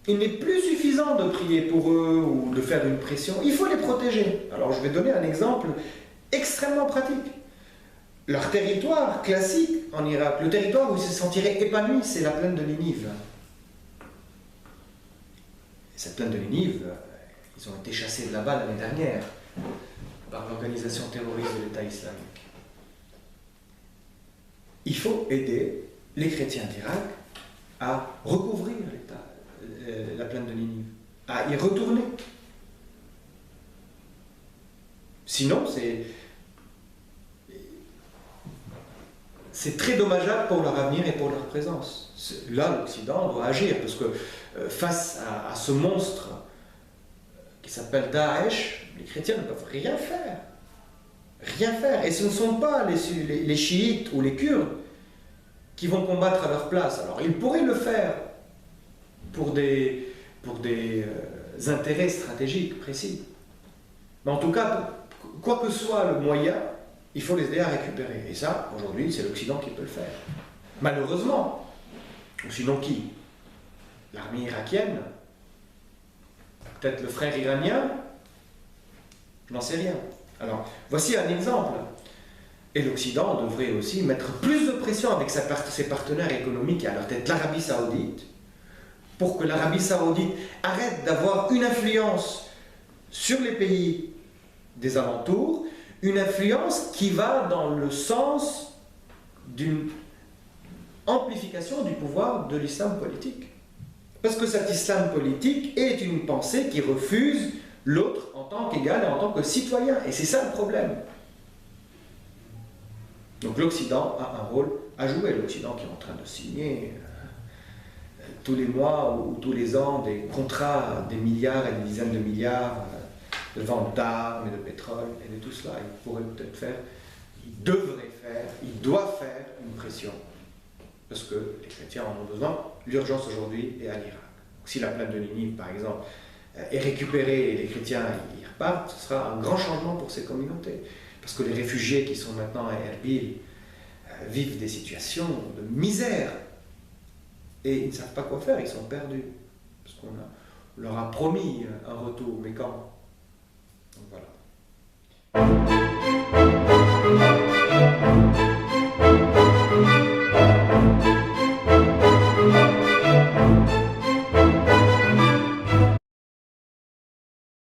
Il n'est plus suffisant de prier pour eux ou de faire une pression. Il faut les protéger. Alors je vais donner un exemple extrêmement pratique. Leur territoire classique en Irak, le territoire où ils se sentiraient épanouis, c'est la plaine de Ninive. Cette plaine de Ninive, ils ont été chassés de là-bas l'année dernière par l'organisation terroriste de l'État islamique. Il faut aider les chrétiens d'Irak à recouvrir la plaine de Ninive, à y retourner. Sinon, c'est très dommageable pour leur avenir et pour leur présence. Là, l'Occident doit agir, parce que face à ce monstre qui s'appelle Daesh, les chrétiens ne peuvent rien faire. Rien faire. Et ce ne sont pas les chiites ou les kurdes qui vont combattre à leur place. Alors, ils pourraient le faire pour des intérêts stratégiques précis. Mais en tout cas, quoi que soit le moyen, il faut les aider à récupérer. Et ça, aujourd'hui, c'est l'Occident qui peut le faire. Malheureusement. Ou sinon qui? L'armée irakienne? Peut-être le frère iranien? Je n'en sais rien. Alors, voici un exemple. Et l'Occident devrait aussi mettre plus de pression avec ses partenaires économiques, et à leur tête l'Arabie Saoudite, pour que l'Arabie Saoudite arrête d'avoir une influence sur les pays des alentours, une influence qui va dans le sens d'une amplification du pouvoir de l'islam politique. Parce que cet islam politique est une pensée qui refuse l'autre en tant qu'égal et en tant que citoyen. Et c'est ça le problème. Donc l'Occident a un rôle à jouer. L'Occident qui est en train de signer tous les mois ou tous les ans des contrats, des milliards et des dizaines de milliards de vente d'armes et de pétrole et de tout cela. Il pourrait peut-être faire, il devrait faire, il doit faire une pression. Parce que les chrétiens en ont besoin. L'urgence aujourd'hui est à l'Irak. Si la plaine de Ninive, par exemple, est récupérée et les chrétiens y repartent, ce sera un grand changement pour ces communautés. Parce que les réfugiés qui sont maintenant à Erbil vivent des situations de misère. Et ils ne savent pas quoi faire, ils sont perdus. Parce qu'on leur a promis un retour, mais quand? Donc voilà.